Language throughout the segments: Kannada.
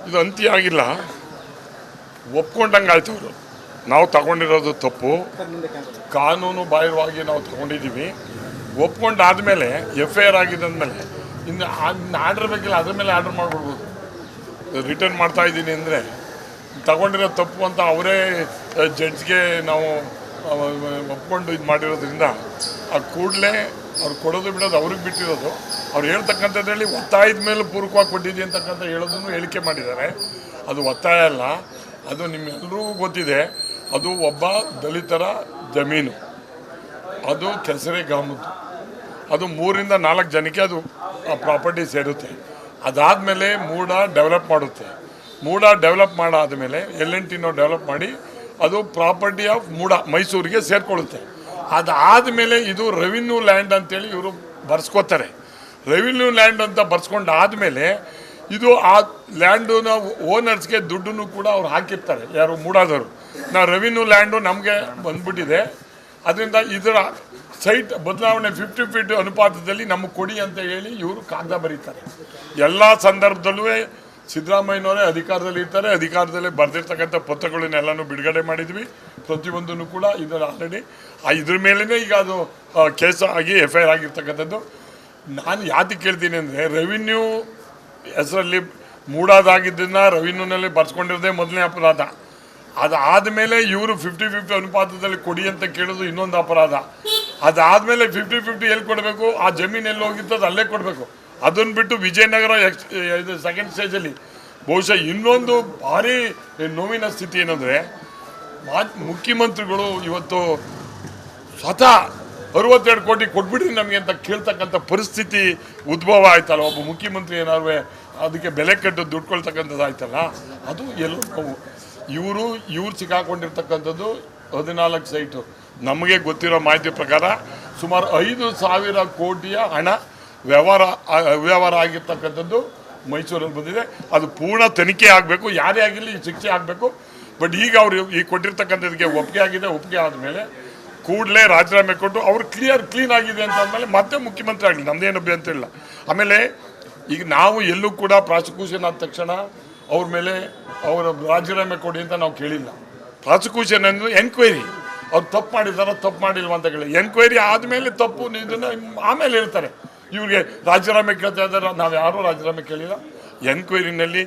ಇದು ಅಂತ್ಯ ಆಗಿಲ್ಲ, ಒಪ್ಕೊಂಡಂಗೆ ಆಯ್ತು ಅವರು. ನಾವು ತಗೊಂಡಿರೋದು ತಪ್ಪು, ಕಾನೂನು ಬಾಹಿರವಾಗಿ ನಾವು ತಗೊಂಡಿದ್ದೀವಿ. ಒಪ್ಕೊಂಡಾದ್ಮೇಲೆ FIR ಆಗಿದ್ದಂದಮೇಲೆ ಇನ್ನು ಆರ್ಡರ್ ಬೇಕಿಲ್ಲ, ಅದ್ರ ಮೇಲೆ ಆರ್ಡರ್ ಮಾಡ್ಬಿಡ್ಬೋದು. ರಿಟರ್ನ್ ಮಾಡ್ತಾ ಇದ್ದೀನಿ ಅಂದರೆ ತಗೊಂಡಿರೋ ತಪ್ಪು ಅಂತ ಅವರೇ ಜಡ್ಜ್ಗೆ ನಾವು ಒಪ್ಕೊಂಡು ಇದು ಮಾಡಿರೋದ್ರಿಂದ ಆ ಕೂಡಲೇ ಅವ್ರು ಕೊಡೋದು ಬಿಡೋದು ಅವ್ರಿಗೆ ಬಿಟ್ಟಿರೋದು. ಅವ್ರು ಹೇಳ್ತಕ್ಕಂಥದ್ರಲ್ಲಿ ಒತ್ತಾಯದ ಮೇಲೆ ಪೂರ್ವಕವಾಗಿ ಕೊಟ್ಟಿದ್ದೀವಿ ಅಂತಕ್ಕಂಥ ಹೇಳೋದನ್ನು ಹೇಳಿಕೆ ಮಾಡಿದ್ದಾರೆ. ಅದು ಒತ್ತಾಯ ಅಲ್ಲ, ಅದು ನಿಮ್ಮೆಲ್ಲರಿಗೂ ಗೊತ್ತಿದೆ. ಅದು ಒಬ್ಬ ದಲಿತರ ಜಮೀನು, ಅದು ಕೆಸರೆ ಗ್ರಾಮದ್ದು. ಅದು 3 ರಿಂದ 4 ಜನಕ್ಕೆ ಅದು ಪ್ರಾಪರ್ಟಿ ಸೇರುತ್ತೆ. ಅದಾದಮೇಲೆ ಮೂಡ ಡೆವಲಪ್ ಮಾಡುತ್ತೆ. ಮೂಡ ಡೆವಲಪ್ ಮಾಡಾದಮೇಲೆ L&Tನೋ ಡೆವಲಪ್ ಮಾಡಿ ಅದು ಪ್ರಾಪರ್ಟಿ ಆಫ್ ಮೂಡ ಮೈಸೂರಿಗೆ ಸೇರಿಕೊಳ್ಳುತ್ತೆ. ಅದಾದಮೇಲೆ ಇದು ರೆವಿನ್ಯೂ ಲ್ಯಾಂಡ್ ಅಂತೇಳಿ ಇವರು ಬರ್ಸ್ಕೋತಾರೆ. ರೆವಿನ್ಯೂ ಲ್ಯಾಂಡ್ ಅಂತ ಬರ್ಸ್ಕೊಂಡಾದಮೇಲೆ ಇದು ಆ ಲ್ಯಾಂಡಿನ ಓನರ್ಸ್ಗೆ ದುಡ್ಡನ್ನು ಕೂಡ ಅವ್ರು ಹಾಕಿರ್ತಾರೆ, ಯಾರು ಮೂಡಾದವರು. ನಾವು ರೆವಿನ್ಯೂ ಲ್ಯಾಂಡು ನಮಗೆ ಬಂದ್ಬಿಟ್ಟಿದೆ, ಅದರಿಂದ ಇದರ ಸೈಟ್ ಬದಲಾವಣೆ 50 ಫೀಟ್ ಅನುಪಾತದಲ್ಲಿ ನಮಗೆ ಕೊಡಿ ಅಂತ ಹೇಳಿ ಇವರು ಕಾಗದ ಬರೀತಾರೆ. ಎಲ್ಲ ಸಂದರ್ಭದಲ್ಲೂ ಸಿದ್ದರಾಮಯ್ಯನವರೇ ಅಧಿಕಾರದಲ್ಲಿ ಇರ್ತಾರೆ. ಅಧಿಕಾರದಲ್ಲೇ ಬರೆದಿರ್ತಕ್ಕಂಥ ಪತ್ರಗಳನ್ನೆಲ್ಲನೂ ಬಿಡುಗಡೆ ಮಾಡಿದ್ವಿ. ಪ್ರತಿಯೊಂದನ್ನು ಕೂಡ ಇದರ ಆಲ್ರೆಡಿ ಇದ್ರ ಮೇಲೇ ಈಗ ಅದು ಕೇಸ್ ಆಗಿ FIR ಆಗಿರ್ತಕ್ಕಂಥದ್ದು. ನಾನು ಯಾಕೆ ಕೇಳ್ತೀನಿ ಅಂದರೆ, ರೆವಿನ್ಯೂ ಹೆಸರಲ್ಲಿ ಮೂಡಾದಾಗಿದ್ದನ್ನು ರೆವಿನ್ಯೂನಲ್ಲಿ ಬರ್ಸ್ಕೊಂಡಿರೋದೇ ಮೊದಲನೇ ಅಪರಾಧ. ಅದಾದಮೇಲೆ ಇವರು 50-50 ಅನುಪಾತದಲ್ಲಿ ಕೊಡಿ ಅಂತ ಕೇಳೋದು ಇನ್ನೊಂದು ಅಪರಾಧ. ಅದಾದಮೇಲೆ 50-50 ಎಲ್ಲಿ ಕೊಡಬೇಕು, ಆ ಜಮೀನು ಎಲ್ಲಿ ಹೋಗಿರ್ತದೆ ಅಲ್ಲೇ ಕೊಡಬೇಕು. ಅದನ್ನು ಬಿಟ್ಟು ವಿಜಯನಗರ ಸೆಕೆಂಡ್ ಸ್ಟೇಜಲ್ಲಿ ಬಹುಶಃ ಇನ್ನೊಂದು ಭಾರಿ ನೋವಿನ ಸ್ಥಿತಿ ಏನಂದರೆ, ಮುಖ್ಯಮಂತ್ರಿಗಳು ಇವತ್ತು ಸ್ವತಃ 62 ಕೋಟಿ ಕೊಟ್ಬಿಡ್ರಿ ನಮಗೆ ಅಂತ ಕೇಳ್ತಕ್ಕಂಥ ಪರಿಸ್ಥಿತಿ ಉದ್ಭವ ಆಯ್ತಲ್ಲ. ಒಬ್ಬ ಮುಖ್ಯಮಂತ್ರಿ ಏನಾದ್ರು ಅದಕ್ಕೆ ಬೆಲೆ ಕಟ್ಟು ದುಡ್ಡು ಕೊಳ್ತಕ್ಕಂಥದ್ದು ಆಯ್ತಲ್ಲ, ಅದು ಎಲ್ಲೋ ನೋವು. ಇವರು ಸಿಕ್ಕಾಕೊಂಡಿರ್ತಕ್ಕಂಥದ್ದು 14 ಸೈಟು. ನಮಗೆ ಗೊತ್ತಿರೋ ಮಾಹಿತಿ ಪ್ರಕಾರ ಸುಮಾರು 5,000 ಕೋಟಿಯ ಹಣ ಅವ್ಯವಹಾರ ಆಗಿರ್ತಕ್ಕಂಥದ್ದು ಮೈಸೂರಲ್ಲಿ ಬಂದಿದೆ. ಅದು ಪೂರ್ಣ ತನಿಖೆ ಆಗಬೇಕು, ಯಾರೇ ಆಗಿರಲಿ ಶಿಕ್ಷೆ ಆಗಬೇಕು. ಬಟ್ ಈಗ ಅವರು ಈಗ ಕೊಟ್ಟಿರ್ತಕ್ಕಂಥದ್ದಕ್ಕೆ ಒಪ್ಪಿಗೆ ಆಗಿದೆ. ಒಪ್ಪಿಗೆ ಆದಮೇಲೆ ಕೂಡಲೇ ರಾಜೀನಾಮೆ ಕೊಟ್ಟು ಅವರು ಕ್ಲೀನ್ ಆಗಿದೆ ಅಂತ ಅಂದಮೇಲೆ ಮತ್ತೆ ಮುಖ್ಯಮಂತ್ರಿ ಆಗಲಿ, ನಮ್ಮದೇನು ಅಭ್ಯಂತರ ಇಲ್ಲ. ಆಮೇಲೆ ಈಗ ನಾವು ಎಲ್ಲೂ ಕೂಡ ಪ್ರಾಸಿಕ್ಯೂಷನ್ ಆದ ತಕ್ಷಣ ಅವ್ರ ಮೇಲೆ ಅವರ ರಾಜೀನಾಮೆ ಕೊಡಿ ಅಂತ ನಾವು ಕೇಳಿಲ್ಲ. ಪ್ರಾಸಿಕ್ಯೂಷನ್ ಅಂದರೆ ಎನ್ಕ್ವೈರಿ, ಅವ್ರು ತಪ್ಪು ಮಾಡಿದಾರ ತಪ್ಪು ಮಾಡಿಲ್ವ ಅಂತ ಕೇಳಿ ಎನ್ಕ್ವೈರಿ ಆದಮೇಲೆ ತಪ್ಪು ಇದನ್ನು ಆಮೇಲೆ ಹೇಳ್ತಾರೆ. ಇವ್ರಿಗೆ ರಾಜೀನಾಮೆ ಕೇಳ್ತಾ ಇದ್ದಾರೆ, ನಾವು ಯಾರೂ ರಾಜೀನಾಮೆ ಕೇಳಿಲ್ಲ. ಎನ್ಕ್ವೈರಿನಲ್ಲಿ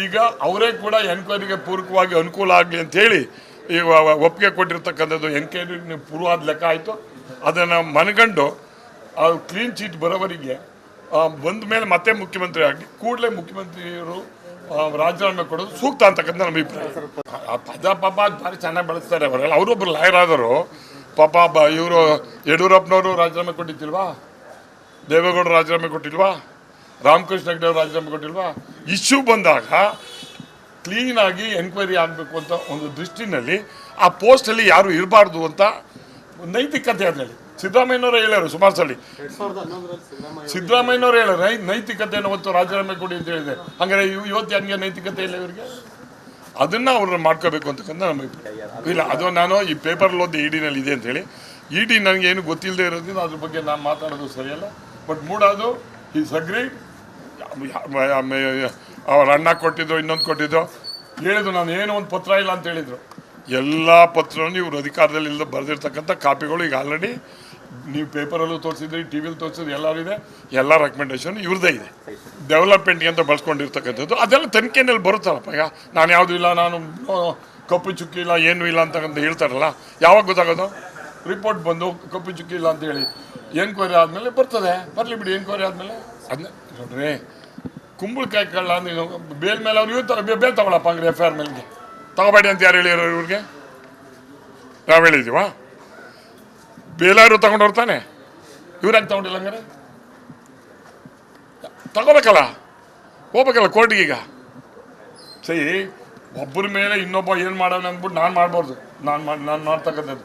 ಈಗ ಅವರೇ ಕೂಡ ಎನ್ಕ್ವೈರಿಗೆ ಪೂರಕವಾಗಿ ಅನುಕೂಲ ಆಗಲಿ ಅಂಥೇಳಿ ಈಗ ಒಪ್ಪಿಗೆ ಕೊಟ್ಟಿರ್ತಕ್ಕಂಥದ್ದು. ಎನ್ಕ್ವೈರಿ ಪೂರ್ವಾದ ಲೆಕ್ಕ ಆಯಿತು. ಅದನ್ನು ಮನಗಂಡು ಕ್ಲೀನ್ ಚೀಟ್ ಬರೋವರಿಗೆ ಬಂದ ಮೇಲೆ ಮತ್ತೆ ಮುಖ್ಯಮಂತ್ರಿ ಆಗಲಿ, ಕೂಡಲೇ ಮುಖ್ಯಮಂತ್ರಿಯವರು ರಾಜೀನಾಮೆ ಕೊಡೋದು ಸೂಕ್ತ ಅಂತಕ್ಕಂಥ ನಮ್ಮ ಅಭಿಪ್ರಾಯ. ಪದ ಪಾಪ ಭಾರಿ ಚೆನ್ನಾಗಿ ಬಳಸ್ತಾರೆ ಅವರೆಲ್ಲ. ಅವರೊಬ್ಬರು ಲಾಯರ್ ಆದರು ಪಾಪ. ಇವರು ಯಡಿಯೂರಪ್ಪನವರು ರಾಜೀನಾಮೆ ಕೊಟ್ಟಿದ್ದಿಲ್ವಾ, ದೇವೇಗೌಡರು ರಾಜೀನಾಮೆ ಕೊಟ್ಟಿಲ್ವಾ, ರಾಮಕೃಷ್ಣ ಹೆಗಡೆ ಅವರು ರಾಜೀನಾಮೆ ಕೊಟ್ಟಿಲ್ವಾ? ಇಶ್ಯೂ ಬಂದಾಗ ಕ್ಲೀನಾಗಿ ಎನ್ಕ್ವೈರಿ ಆಗಬೇಕು ಅಂತ ಒಂದು ದೃಷ್ಟಿನಲ್ಲಿ ಆ ಪೋಸ್ಟಲ್ಲಿ ಯಾರು ಇರಬಾರ್ದು ಅಂತ ನೈತಿಕತೆ ಅದರಲ್ಲಿ ಸಿದ್ದರಾಮಯ್ಯನವರೇ ಹೇಳ್ಯಾರು ಸುಮಾರು ಸಲ. ಸಿದ್ದರಾಮಯ್ಯನವ್ರು ಹೇಳ್ಯಾರ ನೈತಿಕತೆಯನ್ನು ಹೊತ್ತು ರಾಜೀನಾಮೆ ಕೊಡಿ ಅಂತ ಹೇಳಿದೆ. ಹಂಗಾರೆ ಇವತ್ತು ಹಂಗೆ ನೈತಿಕತೆ ಇಲ್ಲ ಇವರಿಗೆ, ಅದನ್ನು ಅವ್ರನ್ನ ಮಾಡ್ಕೋಬೇಕು ಅಂತಕ್ಕಂಥ ನಮ್ಮ ಅಭಿಪ್ರಾಯ. ಇಲ್ಲ, ಅದು ನಾನು ಈ ಪೇಪರಲ್ಲಿ ಓದಿ EDನಲ್ಲಿ ಇದೆ ಅಂತೇಳಿ, ED ನನಗೆ ಏನು ಗೊತ್ತಿಲ್ಲದೆ ಇರೋದ್ರಿಂದ ಅದ್ರ ಬಗ್ಗೆ ನಾನು ಮಾತಾಡೋದು ಸರಿಯಲ್ಲ. ಬಟ್ ಮೂಡೋದು ಈಸ್ ಅಗ್ರೀಡ್. ಅವ್ರ ಅಣ್ಣ ಕೊಟ್ಟಿದ್ದು ಇನ್ನೊಂದು ಕೊಟ್ಟಿದ್ದು ಹೇಳಿದ್ರು, ನಾನು ಏನೋ ಒಂದು ಪತ್ರ ಇಲ್ಲ ಅಂತ ಹೇಳಿದರು. ಎಲ್ಲ ಪತ್ರವನ್ನು ಇವರು ಅಧಿಕಾರದಲ್ಲಿ ಇಲ್ಲದೆ ಬರೆದಿರ್ತಕ್ಕಂಥ ಕಾಪಿಗಳು ಈಗ ಆಲ್ರೆಡಿ ನೀವು ಪೇಪರಲ್ಲೂ ತೋರಿಸಿದ್ರಿ, TVಯಲ್ಲಿ ತೋರಿಸಿದ್ರಿ, ಎಲ್ಲರೂ ಇದೆ. ಎಲ್ಲ ರೆಕಮೆಂಡೇಶನ್ ಇವ್ರದ್ದೇ ಇದೆ. ಡೆವಲಪ್ಮೆಂಟ್ಗೆ ಅಂತ ಬಳಸ್ಕೊಂಡಿರ್ತಕ್ಕಂಥದ್ದು ಅದೆಲ್ಲ ತನಿಖೆಯಲ್ಲಿ ಬರುತ್ತಲ್ಲಪ್ಪ. ಈಗ ನಾನು ಯಾವುದೂ ಇಲ್ಲ, ನಾನು ಕಪ್ಪು ಚುಕ್ಕಿ ಇಲ್ಲ, ಏನೂ ಇಲ್ಲ ಅಂತಕ್ಕಂಥ ಹೇಳ್ತಾರಲ್ಲ, ಯಾವಾಗ ಗೊತ್ತಾಗೋದು? ರಿಪೋರ್ಟ್ ಬಂದು ಕಪ್ಪು ಚುಕ್ಕಿ ಇಲ್ಲ ಅಂತೇಳಿ ಎನ್ಕ್ವೈರಿ ಆದಮೇಲೆ ಬರ್ತದೆ. ಬರಲಿ ಬಿಡಿ, ಎನ್ಕ್ವೈರಿ ಆದಮೇಲೆ ಅದನ್ನ ನೋಡ್ರಿ. ಕುಂಬಳಕಾಯಿ ಕಳ್ಳ ನೀನು ಬೇಲ್ ಮೇಲೆ ಅವ್ರು ಇವ್ರು ಬೇಲ್ ತಗೊಳಪ್ಪ ಹಂಗ್ರೆ FIR ಮೇಲೆಗೆ ತಗೋಬೇಡಿ ಅಂತ ಯಾರು ಹೇಳಿರೋ ಇವ್ರಿಗೆ? ನಾವು ಹೇಳಿದ್ದೀವ? ಬೇಲಾರು ತಗೊಂಡವ್ರು ತಾನೆ, ಇವ್ರಾಗ ತಗೊಂಡಿಲ್ಲ. ಹಂಗಾರೆ ತಗೋಬೇಕಲ್ಲ, ಹೋಗ್ಬೇಕಲ್ಲ ಕೋರ್ಟಿಗೆ. ಈಗ ಸರಿ, ಒಬ್ಬರ ಮೇಲೆ ಇನ್ನೊಬ್ಬ ಏನು ಮಾಡೋಣ ಅಂದ್ಬಿಟ್ಟು ನಾನು ಮಾಡ್ಬಾರ್ದು. ನಾನು ಮಾಡ್ತಕ್ಕಂಥದ್ದು,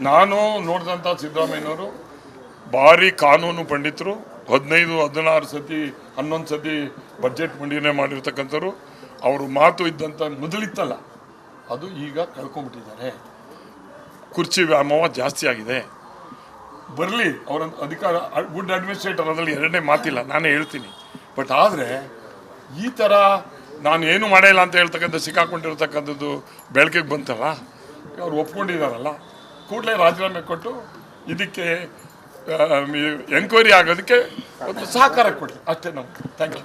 ನಾನು ನೋಡಿದಂಥ ಸಿದ್ದರಾಮಯ್ಯನವರು ಭಾರಿ ಕಾನೂನು ಪಂಡಿತರು. 15, 16 ಸತಿ 11 ಸತಿ ಬಜೆಟ್ ಮಂಡನೆ ಮಾಡಿರ್ತಕ್ಕಂಥವ್ರು. ಅವರು ಮಾತು ಇದ್ದಂಥ ಮೊದಲಿತ್ತಲ್ಲ, ಅದು ಈಗ ಕಳ್ಕೊಂಡ್ಬಿಟ್ಟಿದ್ದಾರೆ. ಕುರ್ಚಿ ವ್ಯಾಮೋಹ ಜಾಸ್ತಿ ಆಗಿದೆ. ಬರಲಿ, ಅವರ ಅಧಿಕಾರ ಗುಡ್ ಅಡ್ಮಿನಿಸ್ಟ್ರೇಟರ್, ಅದರಲ್ಲಿ ಎರಡನೇ ಮಾತಿಲ್ಲ, ನಾನೇ ಹೇಳ್ತೀನಿ. ಬಟ್ ಆದರೆ ಈ ಥರ ನಾನು ಏನು ಮಾಡಿಲ್ಲ ಅಂತ ಹೇಳ್ತಕ್ಕಂಥ ಸಿಕ್ಕಾಕೊಂಡಿರ್ತಕ್ಕಂಥದ್ದು ಬೆಳಕಿಗೆ ಬಂತಲ್ಲ, ಅವ್ರು ಒಪ್ಕೊಂಡಿದ್ದಾರಲ್ಲ, ಕೂಡಲೇ ರಾಜೀನಾಮೆ ಕೊಟ್ಟು ಇದಕ್ಕೆ ಎಂಕ್ವೈರಿ ಆಗೋದಕ್ಕೆ ಒಂದು ಸಹಕಾರ ಕೊಡಿ ಅಷ್ಟೇ. ನಾವು ಥ್ಯಾಂಕ್ ಯು.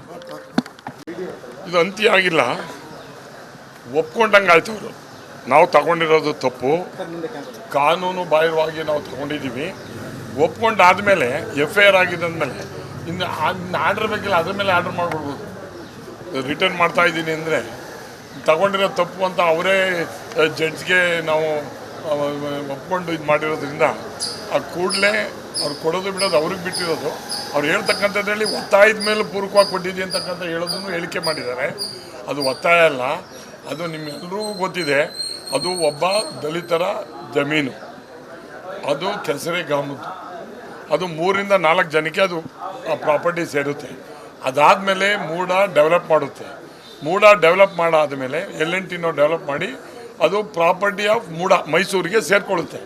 ಇದು ಅಂತ್ಯ ಆಗಿಲ್ಲ, ಒಪ್ಕೊಂಡಂಗೆ ಆಯ್ತು. ಅವರು ನಾವು ತಗೊಂಡಿರೋದು ತಪ್ಪು, ಕಾನೂನು ಬಾಹಿರವಾಗಿ ನಾವು ತಗೊಂಡಿದ್ದೀವಿ. ಒಪ್ಕೊಂಡಾದ್ಮೇಲೆ FIR ಆಗಿದ್ದಂದಮೇಲೆ ಇನ್ನು ಆರ್ಡರ್ ಬೇಕಿಲ್ಲ, ಅದ್ರ ಮೇಲೆ ಆರ್ಡರ್ ಮಾಡ್ಬಿಡ್ಬೋದು. ರಿಟರ್ನ್ ಮಾಡ್ತಾ ಇದ್ದೀನಿ ಅಂದರೆ ತಗೊಂಡಿರೋ ತಪ್ಪು ಅಂತ ಅವರೇ ಜಡ್ಜ್ಗೆ ನಾವು ಒಪ್ಕೊಂಡು ಇದು ಮಾಡಿರೋದ್ರಿಂದ ಆ ಕೂಡಲೇ ಅವ್ರು ಕೊಡೋದು ಬಿಡೋದು ಅವ್ರಿಗೆ ಬಿಟ್ಟಿರೋದು. ಅವ್ರು ಹೇಳ್ತಕ್ಕಂಥದ್ರಲ್ಲಿ ಒತ್ತಾಯದ ಮೇಲೆ ಪೂರ್ವಕವಾಗಿ ಕೊಟ್ಟಿದ್ದೀವಿ ಅಂತಕ್ಕಂಥ ಹೇಳೋದನ್ನು ಹೇಳಿಕೆ ಮಾಡಿದ್ದಾರೆ. ಅದು ಒತ್ತಾಯ ಅಲ್ಲ, ಅದು ನಿಮ್ಮೆಲ್ಲರಿಗೂ ಗೊತ್ತಿದೆ. ಅದು ಒಬ್ಬ ದಲಿತರ ಜಮೀನು, ಅದು ಕೆಸರೆ ಗ್ರಾಮದ್ದು. ಅದು 3ರಿಂದ 4 ಜನಕ್ಕೆ ಅದು ಪ್ರಾಪರ್ಟಿ ಸೇರುತ್ತೆ. ಅದಾದಮೇಲೆ ಮೂಡ ಡೆವಲಪ್ ಮಾಡುತ್ತೆ. ಮೂಡ ಡೆವಲಪ್ ಮಾಡಾದಮೇಲೆ L&Tನೋ ಡೆವಲಪ್ ಮಾಡಿ ಅದು ಪ್ರಾಪರ್ಟಿ ಆಫ್ ಮೂಡ ಮೈಸೂರಿಗೆ ಸೇರಿಕೊಳ್ಳುತ್ತೆ.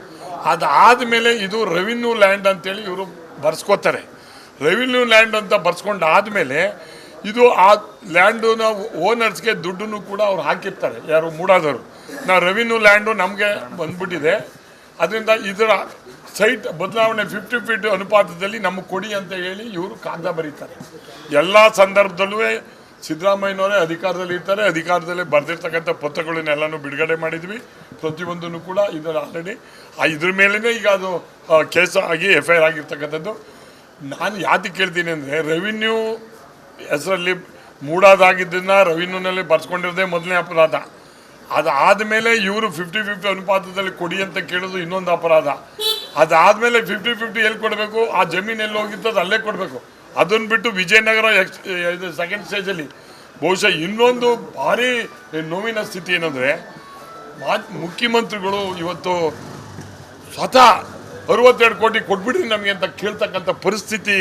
ಅದಾದಮೇಲೆ ಇದು ರೆವಿನ್ಯೂ ಲ್ಯಾಂಡ್ ಅಂತೇಳಿ ಇವರು ಬರ್ಸ್ಕೋತಾರೆ. ರೆವಿನ್ಯೂ ಲ್ಯಾಂಡ್ ಅಂತ ಬರ್ಸ್ಕೊಂಡಾದಮೇಲೆ ಇದು ಆ ಲ್ಯಾಂಡಿನ ಓನರ್ಸ್ಗೆ ದುಡ್ಡನ್ನು ಕೂಡ ಅವ್ರು ಹಾಕಿರ್ತಾರೆ, ಯಾರು ಮೂಡಾದವರು. ನಾವು ರೆವಿನ್ಯೂ ಲ್ಯಾಂಡು ನಮಗೆ ಬಂದ್ಬಿಟ್ಟಿದೆ, ಅದರಿಂದ ಇದರ ಸೈಟ್ ಬದಲಾವಣೆ 50 ಫೀಟ್ ಅನುಪಾತದಲ್ಲಿ ನಮಗೆ ಕೊಡಿ ಅಂತ ಹೇಳಿ ಇವರು ಕಾಗದ ಬರೀತಾರೆ. ಎಲ್ಲ ಸಂದರ್ಭದಲ್ಲೂ ಸಿದ್ದರಾಮಯ್ಯನವರೇ ಅಧಿಕಾರದಲ್ಲಿ ಇರ್ತಾರೆ. ಅಧಿಕಾರದಲ್ಲೇ ಬರೆದಿರ್ತಕ್ಕಂಥ ಪತ್ರಗಳನ್ನೆಲ್ಲನೂ ಬಿಡುಗಡೆ ಮಾಡಿದ್ವಿ. ಪ್ರತಿಯೊಂದನ್ನು ಕೂಡ ಇದರ ಆಲ್ರೆಡಿ ಇದ್ರ ಮೇಲೇ ಈಗ ಅದು ಕೇಸ್ ಆಗಿ FIR ಆಗಿರ್ತಕ್ಕಂಥದ್ದು. ನಾನು ಯಾಕೆ ಕೇಳ್ತೀನಿ ಅಂದರೆ, ರೆವಿನ್ಯೂ ಹೆಸರಲ್ಲಿ ಮೂಡಾದಾಗಿದ್ದನ್ನು ರೆವಿನ್ಯೂನಲ್ಲಿ ಬರ್ಸ್ಕೊಂಡಿರೋದೇ ಮೊದಲನೇ ಅಪರಾಧ. ಅದಾದಮೇಲೆ ಇವರು 50-50 ಅನುಪಾತದಲ್ಲಿ ಕೊಡಿ ಅಂತ ಕೇಳೋದು ಇನ್ನೊಂದು ಅಪರಾಧ. ಅದಾದಮೇಲೆ 50-50 ಎಲ್ಲಿ ಕೊಡಬೇಕು, ಆ ಜಮೀನು ಎಲ್ಲಿ ಹೋಗಿರ್ತದೆ ಅಲ್ಲೇ ಕೊಡಬೇಕು. ಅದನ್ನು ಬಿಟ್ಟು ವಿಜಯನಗರ ಸೆಕೆಂಡ್ ಸ್ಟೇಜಲ್ಲಿ ಬಹುಶಃ ಇನ್ನೊಂದು ಭಾರಿ ನೋವಿನ ಸ್ಥಿತಿ ಏನಂದರೆ, ಮುಖ್ಯಮಂತ್ರಿಗಳು ಇವತ್ತು ಸ್ವತಃ 62 ಕೋಟಿ ಕೊಟ್ಬಿಡ್ರಿ ನಮಗೆ ಅಂತ ಕೇಳ್ತಕ್ಕಂಥ ಪರಿಸ್ಥಿತಿ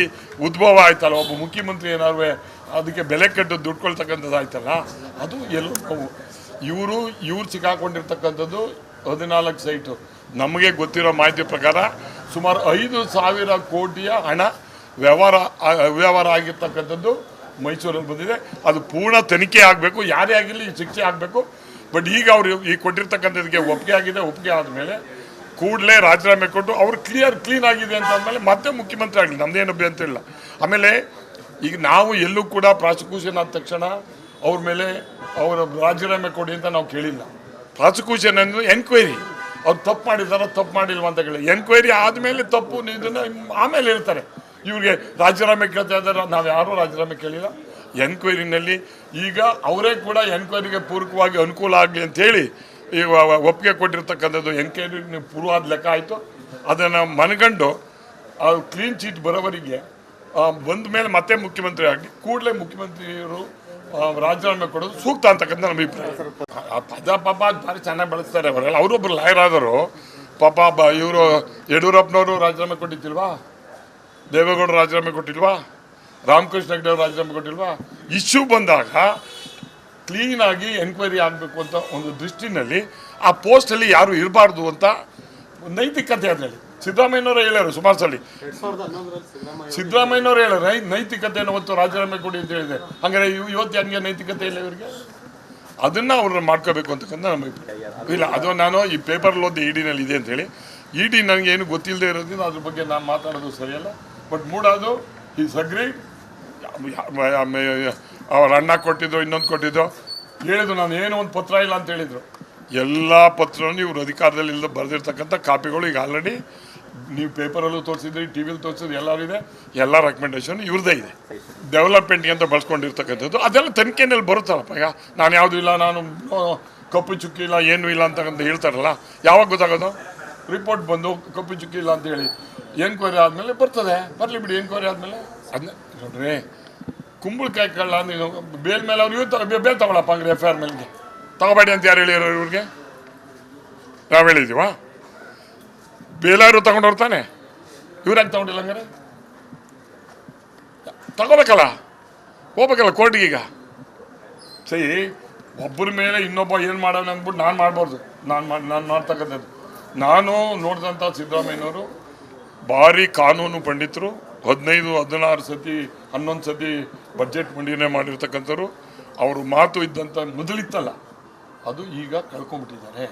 ಉದ್ಭವ ಆಯ್ತಲ್ಲ. ಒಬ್ಬ ಮುಖ್ಯಮಂತ್ರಿ ಏನಾದ್ರು ಅದಕ್ಕೆ ಬೆಲೆ ಕಟ್ಟು ದುಡ್ಡು ಕೊಳ್ತಕ್ಕಂಥದ್ದು ಆಯ್ತಲ್ಲ, ಅದು ಎಲ್ಲೋ ನಾವು ಇವ್ರು ಸಿಕ್ಕಾಕೊಂಡಿರ್ತಕ್ಕಂಥದ್ದು 14 ಸೈಟು. ನಮಗೆ ಗೊತ್ತಿರೋ ಮಾಹಿತಿ ಪ್ರಕಾರ ಸುಮಾರು 5,000 ಕೋಟಿಯ ಹಣ ಅವ್ಯವಹಾರ ಆಗಿರ್ತಕ್ಕಂಥದ್ದು ಮೈಸೂರಲ್ಲಿ ಬಂದಿದೆ. ಅದು ಪೂರ್ಣ ತನಿಖೆ ಆಗಬೇಕು, ಯಾರೇ ಆಗಿರಲಿ ಶಿಕ್ಷೆ ಆಗಬೇಕು. ಬಟ್ ಈಗ ಅವರು ಈ ಕೊಟ್ಟಿರ್ತಕ್ಕಂಥದ್ದಕ್ಕೆ ಒಪ್ಪಿಗೆ ಆಗಿದೆ. ಒಪ್ಪಿಗೆ ಆದಮೇಲೆ ಕೂಡಲೇ ರಾಜೀನಾಮೆ ಕೊಟ್ಟು ಅವ್ರು ಕ್ಲೀನ್ ಆಗಿದೆ ಅಂತ ಅಂದಮೇಲೆ ಮತ್ತೆ ಮುಖ್ಯಮಂತ್ರಿ ಆಗಲಿ, ನಮ್ಮದೇನು ಅಭ್ಯಂತರ ಇಲ್ಲ. ಆಮೇಲೆ ಈಗ ನಾವು ಎಲ್ಲೂ ಕೂಡ ಪ್ರಾಸಿಕ್ಯೂಷನ್ ಆದ ತಕ್ಷಣ ಅವ್ರ ಮೇಲೆ ಅವರು ರಾಜೀನಾಮೆ ಕೊಡಿ ಅಂತ ನಾವು ಕೇಳಿಲ್ಲ. ಪ್ರಾಸಿಕ್ಯೂಷನ್ ಅಂದರೆ ಎನ್ಕ್ವೈರಿ, ಅವ್ರು ತಪ್ಪು ಮಾಡಿದಾರ ತಪ್ಪು ಮಾಡಿಲ್ವ ಅಂತ ಕೇಳಿ ಎನ್ಕ್ವೈರಿ ಆದಮೇಲೆ ತಪ್ಪು ಇದನ್ನು ಆಮೇಲೆ ಹೇಳ್ತಾರೆ. ಇವ್ರಿಗೆ ರಾಜೀನಾಮೆ ಕೇಳ್ತಾ ಇದ್ದಾರೆ, ನಾವು ಯಾರೂ ರಾಜೀನಾಮೆ ಕೇಳಿಲ್ಲ. ಎನ್ಕ್ವೈರಿನಲ್ಲಿ ಈಗ ಅವರೇ ಕೂಡ ಎನ್ಕ್ವೈರಿಗೆ ಪೂರಕವಾಗಿ ಅನುಕೂಲ ಆಗಲಿ ಅಂಥೇಳಿ ಈಗ ಒಪ್ಪಿಗೆ ಕೊಟ್ಟಿರ್ತಕ್ಕಂಥದ್ದು. ಎನ್ಕ್ವೈರಿ ಪೂರ್ವಾದ ಲೆಕ್ಕ ಆಯಿತು. ಅದನ್ನು ಮನಗಂಡು ಕ್ಲೀನ್ ಚೀಟ್ ಬರೋವರಿಗೆ ಬಂದ ಮೇಲೆ ಮತ್ತೆ ಮುಖ್ಯಮಂತ್ರಿ ಆಗಲಿ, ಕೂಡಲೇ ಮುಖ್ಯಮಂತ್ರಿಯವರು ರಾಜೀನಾಮೆ ಕೊಡೋದು ಸೂಕ್ತ ಅಂತಕ್ಕಂಥ ನಮ್ಮ ಅಭಿಪ್ರಾಯ. ಪದ ಪಾಪ ಭಾರಿ ಚೆನ್ನಾಗಿ ಬಳಸ್ತಾರೆ ಅವರೆಲ್ಲ. ಅವರೊಬ್ಬರು ಲಾಯರ್ ಆದರು ಪಾಪ. ಇವರು ಯಡಿಯೂರಪ್ಪನವರು ರಾಜೀನಾಮೆ ಕೊಟ್ಟಿದ್ದಿಲ್ವಾ, ದೇವೇಗೌಡರು ರಾಜೀನಾಮೆ ಕೊಟ್ಟಿಲ್ವಾ, ರಾಮಕೃಷ್ಣ ಹೆಗಡೆ ಅವರು ರಾಜೀನಾಮೆ ಕೊಟ್ಟಿಲ್ವಾ? ಇಶ್ಯೂ ಬಂದಾಗ ಕ್ಲೀನಾಗಿ ಎನ್ಕ್ವೈರಿ ಆಗಬೇಕು ಅಂತ ಒಂದು ದೃಷ್ಟಿನಲ್ಲಿ ಆ ಪೋಸ್ಟಲ್ಲಿ ಯಾರು ಇರಬಾರ್ದು ಅಂತ ನೈತಿಕತೆ ಅದರಲ್ಲಿ ಸಿದ್ದರಾಮಯ್ಯನವರೇ ಹೇಳ್ಯಾರು. ಸುಮಾರು ಸಲ ಸಿದ್ದರಾಮಯ್ಯನವರು ಹೇಳ್ಯಾರ ನೈತಿಕತೆಯನ್ನು ಹೊತ್ತು ರಾಜೀನಾಮೆ ಕೊಡಿ ಅಂತ ಹೇಳಿದೆ. ಹಂಗಾರೆ ಇವತ್ತು ಹಂಗೆ ನೈತಿಕತೆ ಇಲ್ಲ ಇವರಿಗೆ, ಅದನ್ನು ಅವ್ರನ್ನ ಮಾಡ್ಕೋಬೇಕು ಅಂತಕ್ಕಂಥ ನಮ್ಮ ಇಲ್ಲ. ಅದು ನಾನು ಈ ಪೇಪರಲ್ಲಿ ಓದಿ EDನಲ್ಲಿ ಇದೆ ಅಂತೇಳಿ, ED ನನಗೆ ಏನು ಗೊತ್ತಿಲ್ಲದೆ ಇರೋದ್ರಿಂದ ಅದ್ರ ಬಗ್ಗೆ ನಾನು ಮಾತಾಡೋದು ಸರಿಯಲ್ಲ. ಬಟ್ ಮೂಡೋದು ಈಸ್ ಅಗ್ರೀಡ್. ಅವ್ರ ಅಣ್ಣ ಕೊಟ್ಟಿದ್ದು ಇನ್ನೊಂದು ಕೊಟ್ಟಿದ್ದು ಹೇಳಿದ್ರು, ನಾನು ಏನೋ ಒಂದು ಪತ್ರ ಇಲ್ಲ ಅಂತ ಹೇಳಿದರು. ಎಲ್ಲ ಪತ್ರವನ್ನು ಇವರು ಅಧಿಕಾರದಲ್ಲಿ ಇಲ್ಲದೆ ಬರೆದಿರ್ತಕ್ಕಂಥ ಕಾಪಿಗಳು ಈಗ ಆಲ್ರೆಡಿ ನೀವು ಪೇಪರಲ್ಲೂ ತೋರಿಸಿದ್ರಿ, TVಯಲ್ಲಿ ತೋರಿಸಿದ್ರಿ, ಎಲ್ಲರೂ ಇದೆ. ಎಲ್ಲ ರೆಕಮೆಂಡೇಶನ್ ಇವ್ರದ್ದೇ ಇದೆ. ಡೆವಲಪ್ಮೆಂಟ್ಗೆ ಅಂತ ಬಳಸ್ಕೊಂಡಿರ್ತಕ್ಕಂಥದ್ದು ಅದೆಲ್ಲ ತನಿಖೆನಲ್ಲಿ ಬರುತ್ತಲ್ಲಪ್ಪ. ಈಗ ನಾನು ಯಾವುದೂ ಇಲ್ಲ, ನಾನು ಕಪ್ಪು ಚುಕ್ಕಿ ಇಲ್ಲ, ಏನೂ ಇಲ್ಲ ಅಂತಕ್ಕಂಥ ಹೇಳ್ತಾರಲ್ಲ, ಯಾವಾಗ ಗೊತ್ತಾಗೋದು? ರಿಪೋರ್ಟ್ ಬಂದು ಕಪ್ಪು ಚುಕ್ಕಿ ಇಲ್ಲ ಅಂತ ಹೇಳಿ ಎನ್ಕ್ವೈರಿ ಆದಮೇಲೆ ಬರ್ತದೆ. ಬರಲಿ ಬಿಡಿ, ಎನ್ಕ್ವೈರಿ ಆದಮೇಲೆ ಅದನ್ನ ನೋಡ್ರಿ. ಕುಂಬಳಕಾಯಿ ಕಳ್ಳ ನೀನು ಬೇಲ್ ಮೇಲೆ ಅವ್ರು ಬೇಲ್ ತಗೊಳಪ್ಪ ಹಂಗ್ರೆ FIR ಮೇಲೆಗೆ ತಗೋಬೇಡಿ ಅಂತ ಯಾರು ಹೇಳಿರೋ ಇವ್ರಿಗೆ? ನಾವು ಹೇಳಿದ್ದೀವಾ? ಬೇಲಾರು ತಗೊಂಡವ್ರು ತಾನೆ, ಇವ್ರಾಗಿ ತಗೊಂಡಿಲ್ಲ. ಹಂಗಾರೆ ತಗೋಬೇಕಲ್ಲ, ಹೋಗ್ಬೇಕಲ್ಲ ಕೋರ್ಟಿಗೆ. ಈಗ ಸರಿ, ಒಬ್ಬರ ಮೇಲೆ ಇನ್ನೊಬ್ಬ ಏನು ಮಾಡೋಣ ಅಂದ್ಬಿಟ್ಟು ನಾನು ಮಾಡ್ಬಾರ್ದು. ನಾನು ಮಾಡ್ತಕ್ಕಂಥದ್ದು, ನಾನು ನೋಡಿದಂಥ ಸಿದ್ದರಾಮಯ್ಯನವರು ಭಾರಿ ಕಾನೂನು ಪಂಡಿತರು. 15-16 ಸತಿ 11 ಸತಿ ಬಜೆಟ್ ಮಂಡನೆ ಮಾಡಿರ್ತಕ್ಕಂಥವ್ರು. ಅವರು ಮಾತು ಇದ್ದಂಥ ಮೊದಲಿತ್ತಲ್ಲ ಅದು ಈಗ ಕಳ್ಕೊಂಬಿಟ್ಟಿದ್ದಾರೆ.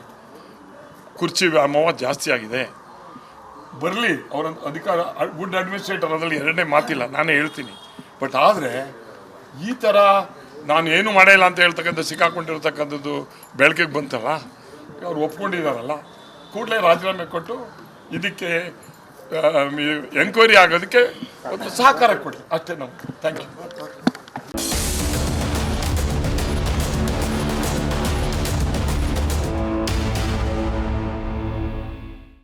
ಕುರ್ಚಿ ವ್ಯಾಮೋಹ ಜಾಸ್ತಿ ಆಗಿದೆ. ಬರಲಿ ಅವರ ಅಧಿಕಾರ, ಗುಡ್ ಅಡ್ಮಿನಿಸ್ಟ್ರೇಟರ್, ಅದರಲ್ಲಿ ಎರಡನೇ ಮಾತಿಲ್ಲ, ನಾನೇ ಹೇಳ್ತೀನಿ. ಬಟ್ ಆದರೆ ಈ ಥರ ನಾನು ಏನು ಮಾಡಿಲ್ಲ ಅಂತ ಹೇಳ್ತಕ್ಕಂಥ ಸಿಕ್ಕಾಕೊಂಡಿರ್ತಕ್ಕಂಥದ್ದು ಬೆಳಕಿಗೆ ಬಂತಲ್ಲ, ಅವ್ರು ಒಪ್ಕೊಂಡಿದ್ದಾರಲ್ಲ, ಕೂಡಲೇ ರಾಜೀನಾಮೆ ಕೊಟ್ಟು ಇದಕ್ಕೆ ಎಂಕ್ವೈರಿ ಆಗೋದಕ್ಕೆ ಒಂದು ಸಹಕಾರ ಕೊಡಿ ಅಷ್ಟೇ. ನಾವು ಥ್ಯಾಂಕ್ ಯು.